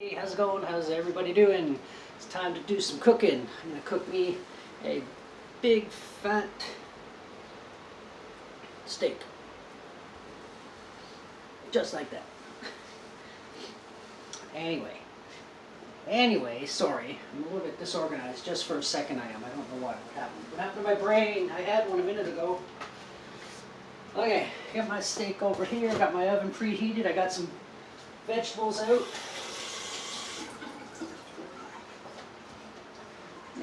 Hey, how's it going? How's everybody doing? It's time to do some cooking. I'm gonna cook me a big fat steak. Just like that. Anyway, sorry. I'm a little bit disorganized. Just for a second I am. I don't know why. What happened? What happened to my brain? I had one a minute ago. Okay, got my steak over here. Got my oven preheated. I got some vegetables out.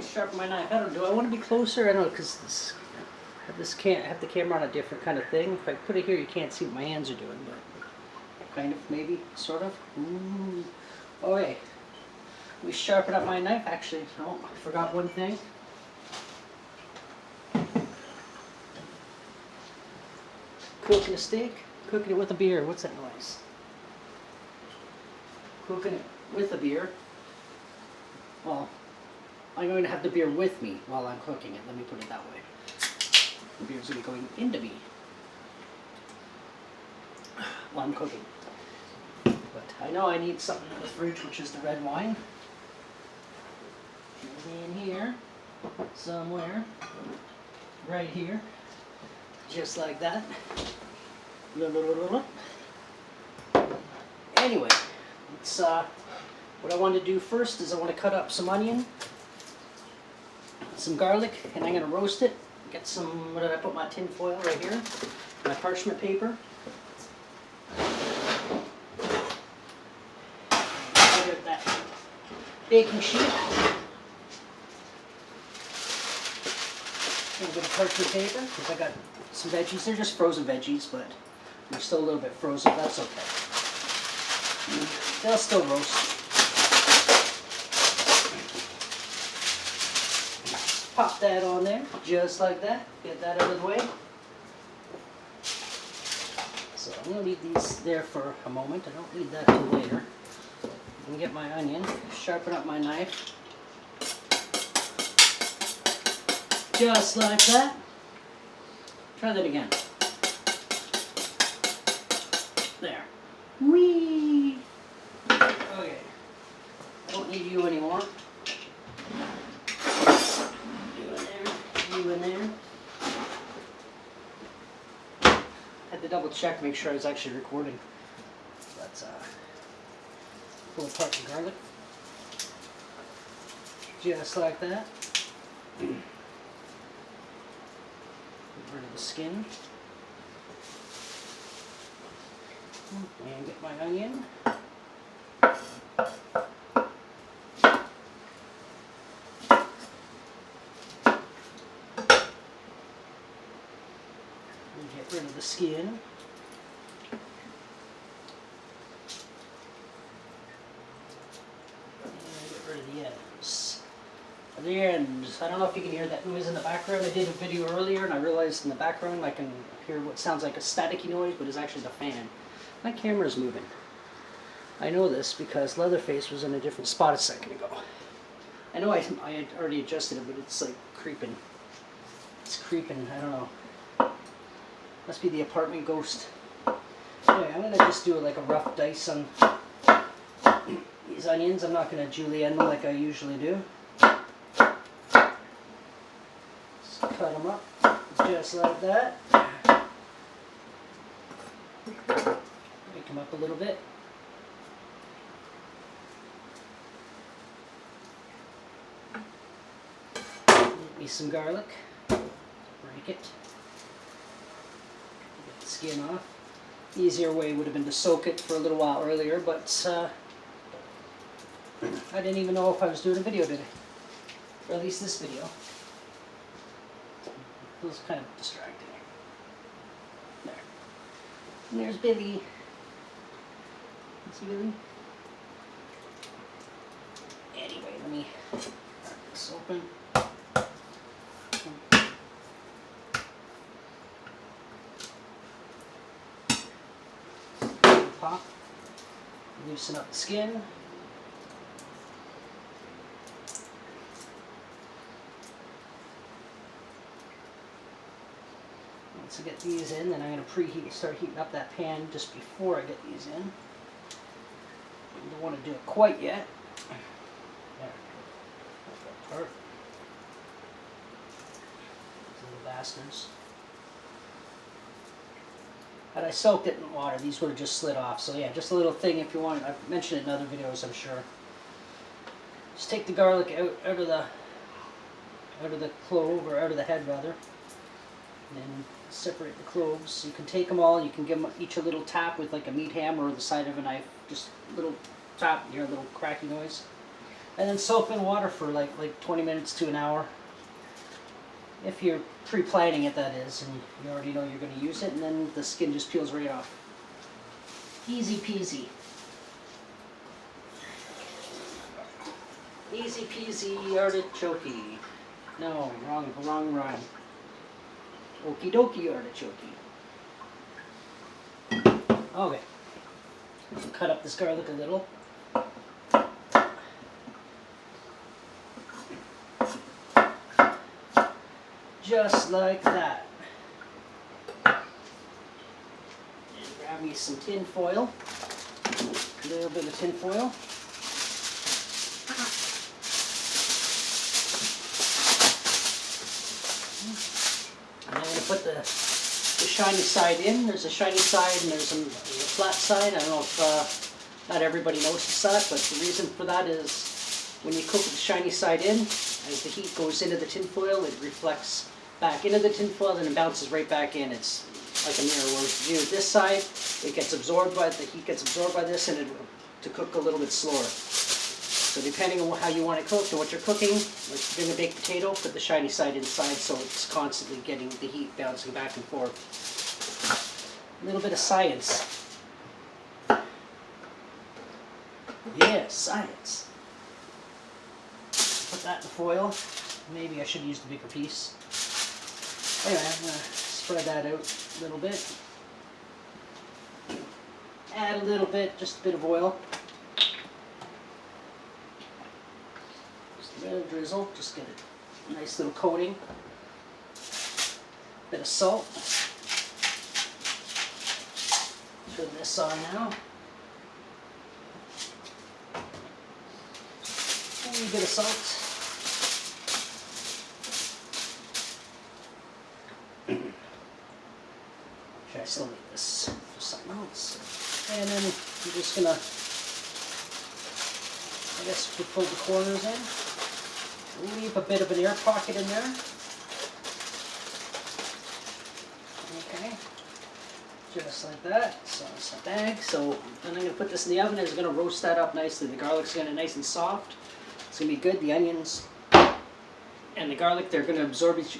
Sharpen my knife. I don't know. Do I want to be closer? I don't know, because I have the camera on a different kind of thing. If I put it here, you can't see what my hands are doing, but kind of, maybe, sort of. Ooh. Okay. We sharpen up my knife. Actually, no, I forgot one thing. Cooking a steak, cooking it with a beer. What's that noise? Cooking it with a beer. Well, I'm going to have the beer with me while I'm cooking it. Let me put it that way. The beer's going to be going into me while I'm cooking. But I know I need something in the fridge, which is the red wine. Maybe in here, somewhere, right here, just like that. Anyway, it's what I want to do first is I want to cut up some onion, some garlic, and I'm going to roast it. Get some, what did I put, my tin foil right here, my parchment paper. I got that baking sheet. And a bit of parchment paper, because I got some veggies. They're just frozen veggies, but they're still a little bit frozen. That's okay. They'll still roast. Pop that on there, just like that. Get that out of the way. So I'm going to leave these there for a moment. I don't need that till later. I'm going to get my onion, sharpen up my knife. Just like that. Try that again. There. Whee! Okay. I don't need you anymore. In there. Had to double check, make sure I was actually recording. Let's pull apart the garlic. Just like that. Get rid of the skin. And get my onion. Get rid of the skin. And get rid of the ends. The ends. I don't know if you can hear that noise in the background. I did a video earlier and I realized in the background I can hear what sounds like a staticky noise, but it's actually the fan. My camera's moving. I know this because Leatherface was in a different spot a second ago. I know I had already adjusted it, but it's like creeping. It's creeping. I don't know. Must be the apartment ghost. Anyway, I'm going to just do like a rough dice on these onions. I'm not going to julienne them like I usually do. Just cut them up just like that. Make them up a little bit. Get me some garlic. Break it. Skin off. The easier way would have been to soak it for a little while earlier, but I didn't even know if I was doing a video today. Or at least this video. It was kind of distracting. There. And there's Billy. See Billy? Anyway, let me crack this open. Pop. Loosen up the skin. Once I get these in, then I'm going to start heating up that pan just before I get these in. don't want to do it quite yet. There. Part. These little bastards. Had I soaked it in water, these would have just slid off. So yeah, just a little thing if you want. I've mentioned it in other videos, I'm sure. Just take the garlic out of the clove, or out of the head rather, and then separate the cloves. You can take them all. You can give them each a little tap with like a meat hammer or the side of a knife. Just a little tap, you hear a little cracky noise, and then soak in water for like 20 minutes to an hour. If you're pre-planning it, that is, and you already know you're going to use it, and then the skin just peels right off. Easy peasy. Easy peasy artichoke. No, wrong rhyme. Okie dokie artichoke. Okay. Cut up this garlic a little. Just like that. And grab me some tin foil. A little bit of tin foil. And I'm going to put the shiny side in. There's a shiny side and there's a flat side. I don't know if not everybody notices that, but the reason for that is when you cook the shiny side in, as the heat goes into the tin foil, it reflects back into the tin foil and it bounces right back in. It's like a mirror. Whereas you do this side, it gets absorbed by the heat, gets absorbed by this, and to cook a little bit slower. So depending on how you want it cooked and what you're cooking, like doing a baked potato, put the shiny side inside so it's constantly getting the heat bouncing back and forth. A little bit of science. Yeah, science. Put that in the foil. Maybe I should use the bigger piece. Anyway, I'm going to spread that out a little bit. Add a little bit, just a bit of oil. Just a bit of drizzle, just get a nice little coating. Bit of salt. Turn this on now. And a bit of salt. Should I still need this for something else? And then I'm just gonna, I guess we pull the corners in. Leave a bit of an air pocket in there. Okay. Just like that. So it's a bag. So then I'm gonna put this in the oven. It's gonna roast that up nicely. The garlic's gonna be nice and soft. It's gonna be good. The onions and the garlic, they're gonna absorb each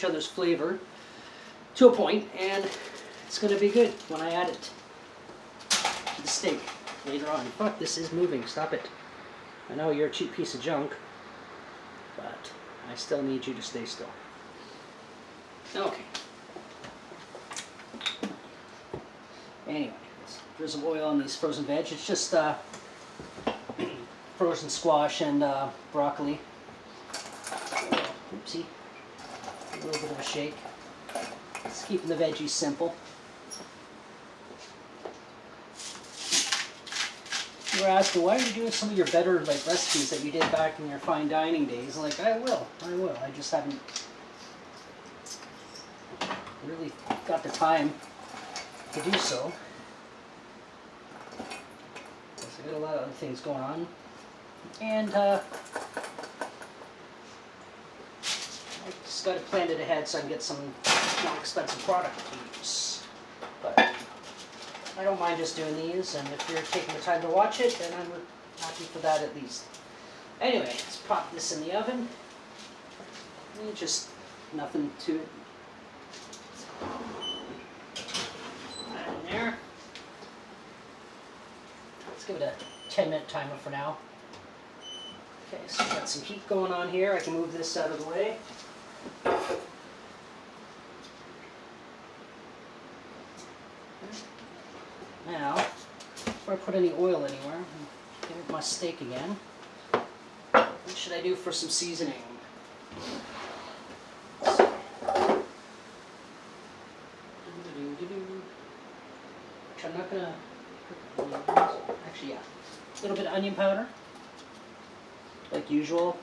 other's flavor to a point, and it's going to be good when I add it to the steak later on. Fuck, this is moving. Stop it. I know you're a cheap piece of junk, but I still need you to stay still. Okay. Anyway, let's drizzle oil on these frozen veg. It's just frozen squash and broccoli. Oopsie. A little bit of a shake. Just keeping the veggies simple. You were asking, why are you doing some of your better recipes that you did back in your fine dining days? I'm like, I will. I just haven't really got the time to do so. Because I got a lot of other things going on. And I just got to plan it ahead so I can get some more expensive product to use. But I don't mind just doing these, and if you're taking the time to watch it, then I'm happy for that at least. Anyway, let's pop this in the oven. And just nothing to it. That in there. Let's give it a 10-minute timer for now. Okay, so I've got some heat going on here. I can move this out of the way. Now, before I put any oil anywhere, give it my steak again. What should I do for some seasoning? Which I'm not gonna put any of these. Actually, yeah. A little bit of onion powder, like usual.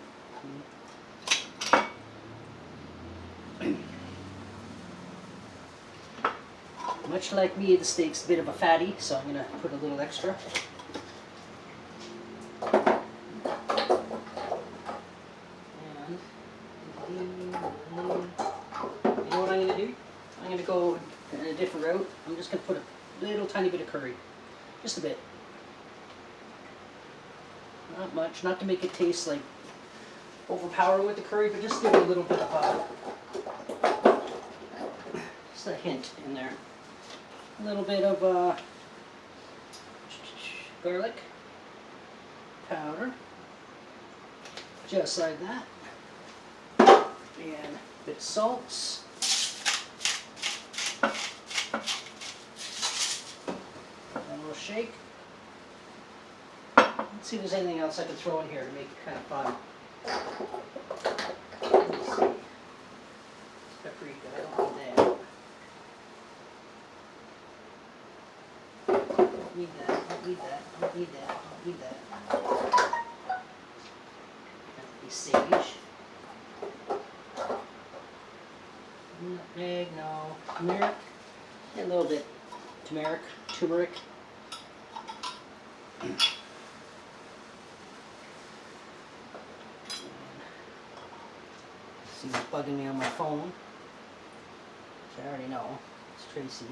Much like me, the steak's a bit of a fatty, so I'm gonna put a little extra. And you know what I'm gonna do? I'm gonna go in a different route. I'm just gonna put a little tiny bit of curry, just a bit. Not much, not to make it taste like overpowering with the curry, but just give it a little bit of just a hint in there. A little bit of garlic powder, just like that, and a bit of salt. And we'll shake. Let's see if there's anything else I can throw in here to make it kind of fun. Let's see. Paprika, I don't need that. Don't need that. Don't need that. Don't need that. Don't need that. That'll be sage. Nutmeg, no. Turmeric. And a little bit turmeric. See what's bugging me on my phone, which I already know. It's Tracy.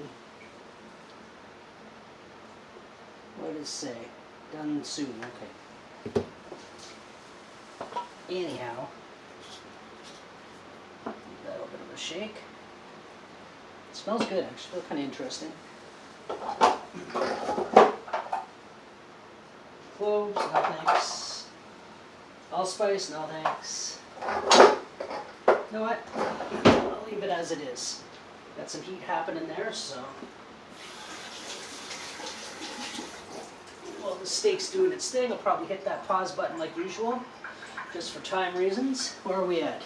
What does it say? Done soon. Okay. Anyhow, give that a little bit of a shake. It smells good. Actually, feels kind of interesting. Cloves, no thanks. Allspice, no thanks. You know what? I'll leave it as it is. Got some heat happening there, so. While the steak's doing its thing, I'll probably hit that pause button like usual, just for time reasons. Where are we at?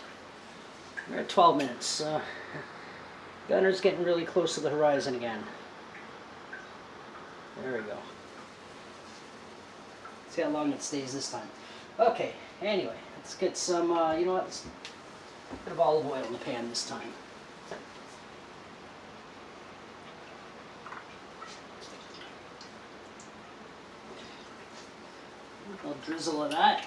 We're at 12 minutes. Gunner's getting really close to the horizon again. There we go. See how long it stays this time. Okay, anyway, let's get some, you know what? Let's a bit of olive oil in the pan this time. A drizzle of that.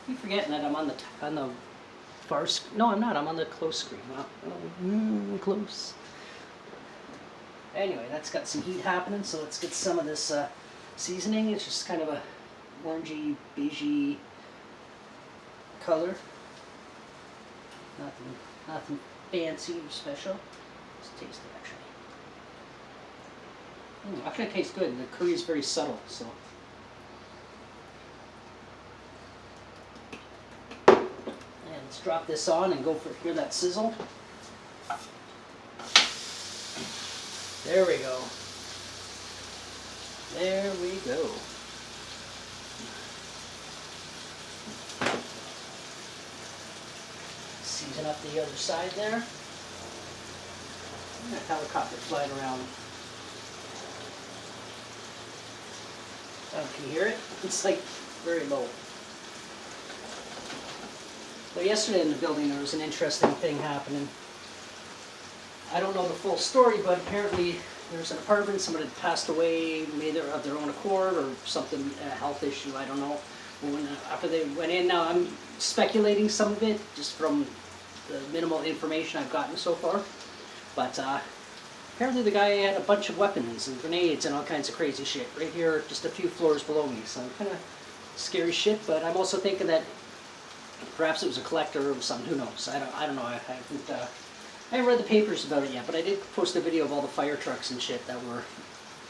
Keep forgetting that I'm on the far screen. No, I'm not. I'm on the close screen. Wow. Close. Anyway, that's got some heat happening, so let's get some of this seasoning. It's just kind of a orangey, beigey color. Nothing fancy or special. Let's taste it actually. Actually it tastes good. The curry is very subtle, so. And let's drop this on and go for, hear that sizzle. There we go. There we go. Season up the other side there. And that helicopter flying around. Oh, can you hear it? It's like very low. So yesterday in the building there was an interesting thing happening. I don't know the full story, but apparently there's an apartment, somebody had passed away, made it of their own accord or something, a health issue, I don't know. When, after they went in, now I'm speculating some of it, just from the minimal information I've gotten so far. But apparently the guy had a bunch of weapons and grenades and all kinds of crazy shit right here, just a few floors below me. So kind of scary shit, but I'm also thinking that perhaps it was a collector or something, who knows. I don't know, I haven't read the papers about it yet, but I did post a video of all the fire trucks and shit that were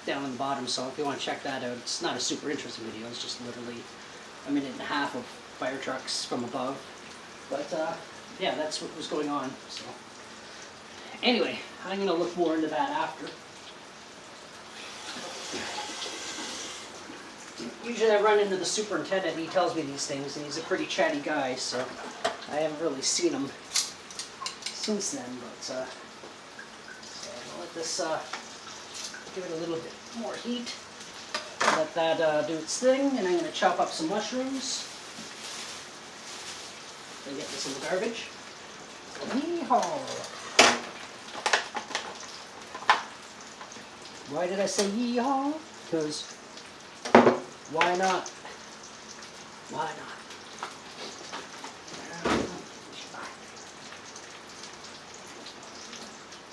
down on the bottom, so if you want to check that out, it's not a super interesting video, it's just literally a minute and a half of fire trucks from above. But yeah, that's what was going on. So anyway, I'm going to look more into that after. Usually I run into the superintendent and he tells me these things, and he's a pretty chatty guy, so I haven't really seen him since then, but so I'll let this Give it a little bit more heat. Let that do its thing, and I'm going to chop up some mushrooms. And get this in the garbage. Yeehaw! Why did I say yeehaw? Because why not? Why not?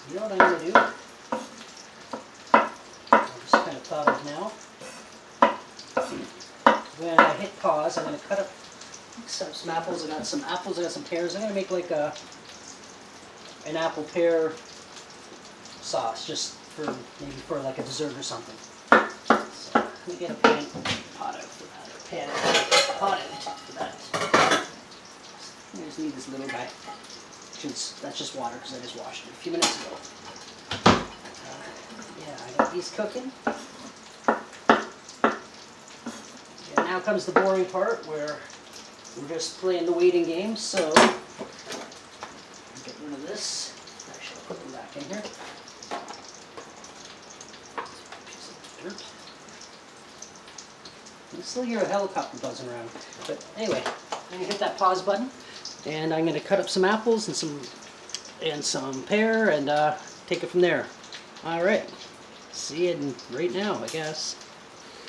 You know what I'm going to do? I just kind of thought of now. When I hit pause, I'm going to cut up some apples. I got some apples, I got some pears. I'm going to make like an apple pear sauce, just for maybe for like a dessert or something. So let me get a pot out for that, or pot out for that. I just need this little guy. That's just water because I just washed it a few minutes ago. Yeah, I got these cooking. And now comes the boring part where we're just playing the waiting game. So get rid of this. Actually, I'll put them back in here. Piece of dirt. You still hear a helicopter buzzing around. But anyway, I'm gonna hit that pause button. And I'm going to cut up some apples and some pear and take it from there. All right, see it right now, I guess.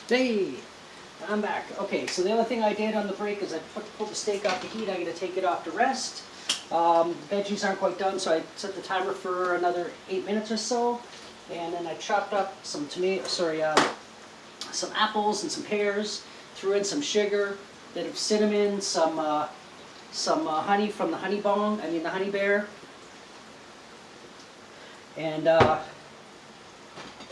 Hey, I'm back. Okay, so the other thing I did on the break is I pulled the steak off the heat. I'm going to take it off to rest. Veggies aren't quite done, so I set the timer for another 8 minutes or so. And then I chopped up some some apples and some pears. Threw in some sugar, a bit of cinnamon, some honey from the honey bear, and a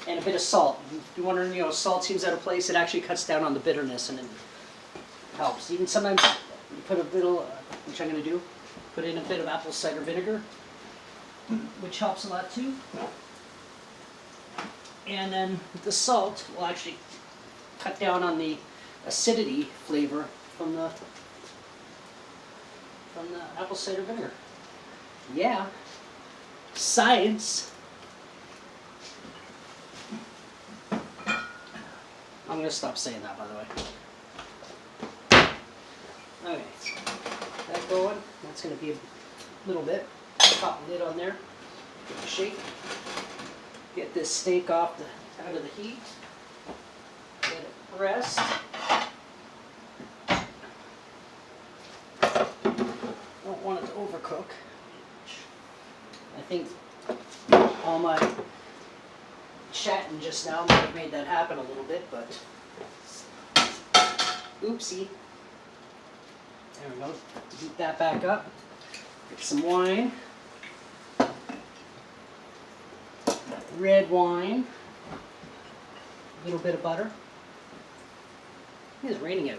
bit of salt. If you're wondering, salt seems out of place, it actually cuts down on the bitterness and it helps. Even sometimes you put a little, which I'm going to do, put in a bit of apple cider vinegar, which helps a lot too. And then the salt will actually cut down on the acidity flavor from the apple cider vinegar. Yeah. Science. I'm going to stop saying that, by the way. Okay. That going. That's going to be a little bit. Pop the lid on there. Give it a shake. Get this steak out of the heat. Let it rest. Don't want it to overcook. I think all my chatting just now might have made that happen a little bit, but oopsie. There we go. Heat that back up. Get some wine. Red wine. A little bit of butter. It is raining out.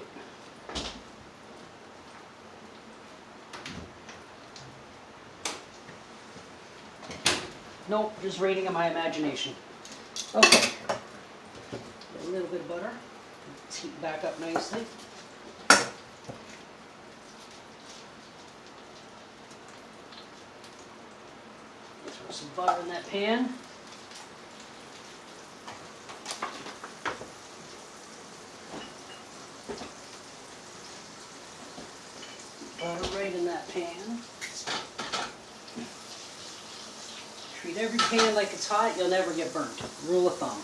Nope, just raining in my imagination. Okay. A little bit of butter. Let's heat back up nicely. Throw some butter in that pan. Butter right in that pan. Treat every pan like it's hot, you'll never get burnt. Rule of thumb.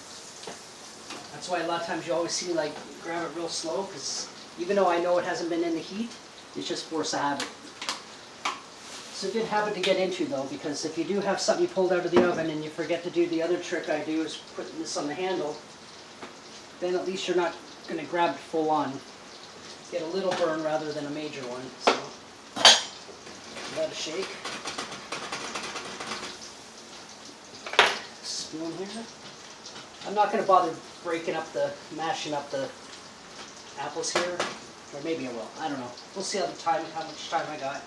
That's why a lot of times you always see grab it real slow, because even though I know it hasn't been in the heat, it's just force of habit. It's a good habit to get into though, because if you do have something you pulled out of the oven and you forget to do the other trick I do is putting this on the handle, then at least you're not going to grab it full on. Get a little burn rather than a major one. So give that a shake. Spoon here. I'm not going to bother mashing up the apples here, or maybe I will. I don't know. We'll see how much time I got.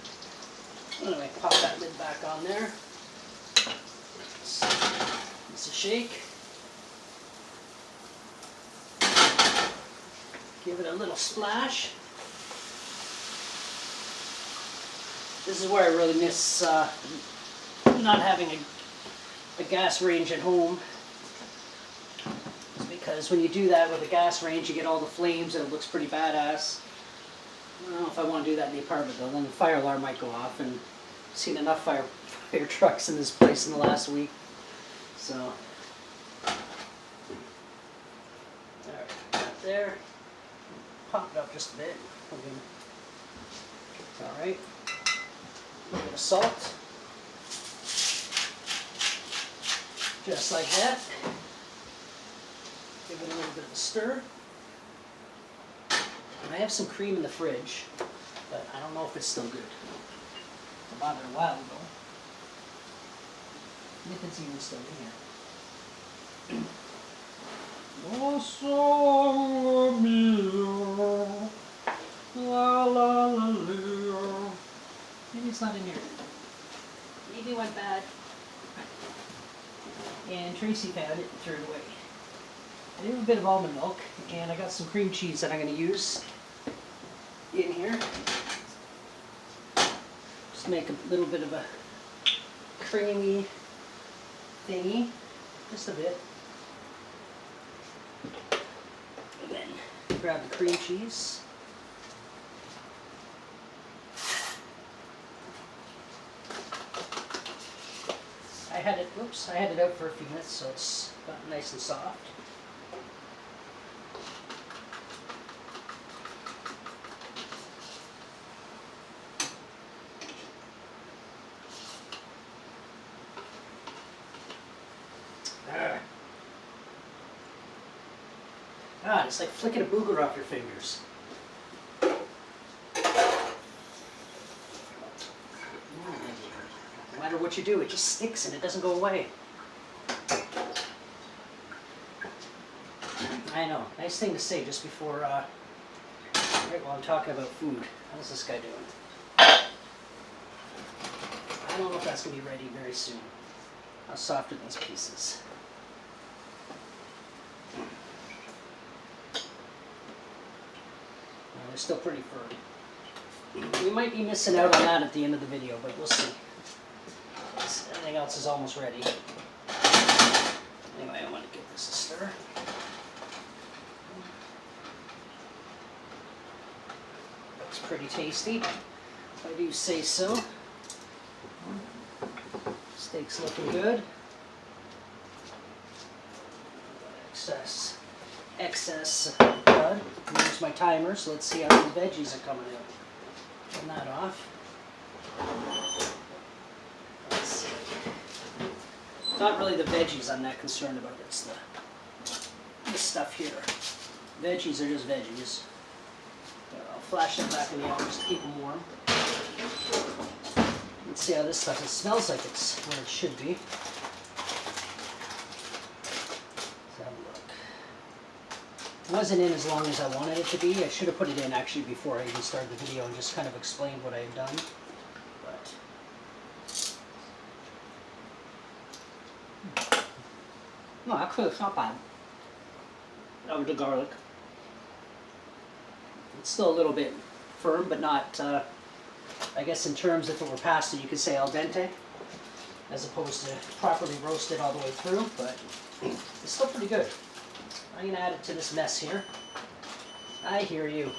Anyway, pop that lid back on there. It's a shake. Give it a little splash. This is where I really miss not having a gas range at home. because when you do that with a gas range, you get all the flames and it looks pretty badass. I don't know if I want to do that in the apartment though, then the fire alarm might go off, and I've seen enough fire trucks in this place in the last week. So, alright, that there. Pop it up just a bit. Alright. A little bit of salt. Just like that. Give it a little bit of a stir. And I have some cream in the fridge, but I don't know if it's still good. I bought it a while ago. If it's even still in here. Oh, song mio, la la la la. Maybe it's not in here. Maybe it went bad. And Tracy found it and threw it away. I have a bit of almond milk, and I got some cream cheese that I'm going to use in here. Just make a little bit of a creamy thingy, just a bit. And then grab the cream cheese. I had it out for a few minutes, so it's gotten nice and soft. It's like flicking a booger off your fingers. No matter what you do, it just sticks and it doesn't go away. I know, nice thing to say just before, right while I'm talking about food. How's this guy doing? I don't know if that's going to be ready very soon. How soft are these pieces? They're still pretty firm. We might be missing out on that at the end of the video, but we'll see. Everything else is almost ready. Anyway, I want to give this a stir. Looks pretty tasty, if I do say so. Steak's looking good. Excess blood. Here's my timer, so let's see how the veggies are coming out. Turn that off. Let's see. It's not really the veggies I'm that concerned about, it's this stuff here. Veggies are just veggies. I'll flash them back in the oven just to keep them warm. Let's see how this stuff, it smells like it's where it should be. It wasn't in as long as I wanted it to be. I should have put it in actually before I even started the video and just kind of explained what I had done. But no, actually it's not bad. That was the garlic. It's still a little bit firm, but not, I guess in terms if it were pasta you could say al dente, as opposed to properly roasted all the way through, but it's still pretty good. I'm going to add it to this mess here. I hear you.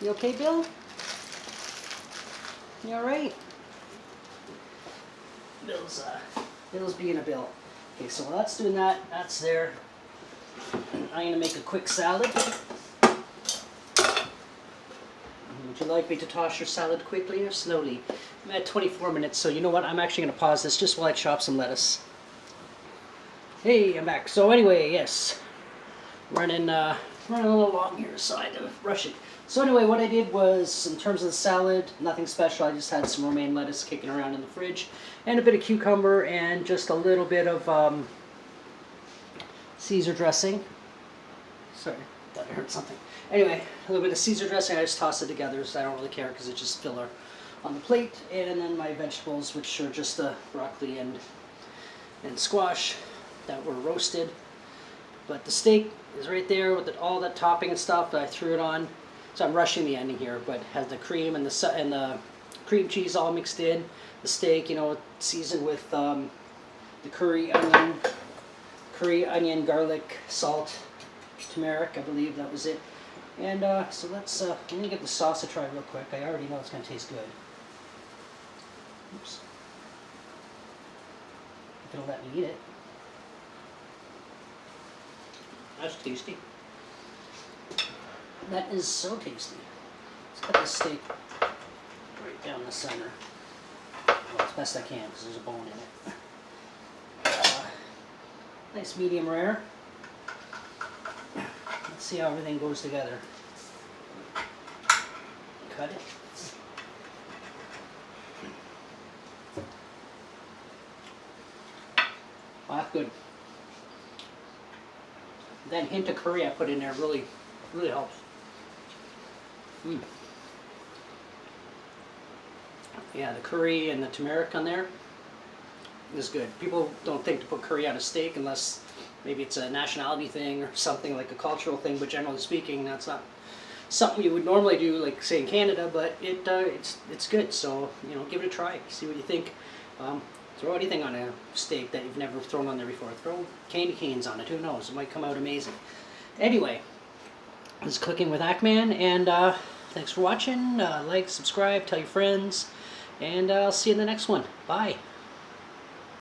You okay, Bill? You alright? Bill's being a Bill. Okay, so while that's doing that, that's there. I'm going to make a quick salad. Would you like me to toss your salad quickly or slowly? I'm at 24 minutes, so you know what? I'm actually going to pause this just while I chop some lettuce. Hey, I'm back. So anyway, yes. Running a little long here, so I had to rush it. So anyway, what I did was, in terms of the salad, nothing special. I just had some romaine lettuce kicking around in the fridge, and a bit of cucumber, and just a little bit of Caesar dressing. Sorry, thought I heard something. Anyway, a little bit of Caesar dressing. I just toss it together, so I don't really care because it's just filler on the plate. And then my vegetables, which are just broccoli and squash that were roasted. But the steak is right there with all that topping and stuff that I threw it on. So I'm rushing the ending here, but has the cream and the cream cheese all mixed in. the steak, you know, seasoned with the curry, onion, garlic, salt, turmeric. I believe that was it. And so let's. I'm gonna give the sauce a try real quick. I already know it's gonna taste good. Oops. If it'll let me eat it. That's tasty. That is so tasty. Let's cut this steak right down the center. Well, as best I can because there's a bone in it. Nice medium rare. Let's see how everything goes together. Cut it. Oh, that's good. That hint of curry I put in there really helps. Yeah, the curry and the turmeric on there is good. People don't think to put curry on a steak unless maybe it's a nationality thing or something, like a cultural thing, but generally speaking, that's not something you would normally do, like say in Canada, but it's good. So, you know, give it a try. See what you think. Throw anything on a steak that you've never thrown on there before. Throw candy canes on it. Who knows? It might come out amazing. Anyway, this is Cooking with Ackman, and thanks for watching. Like, subscribe, tell your friends, and I'll see you in the next one. Bye.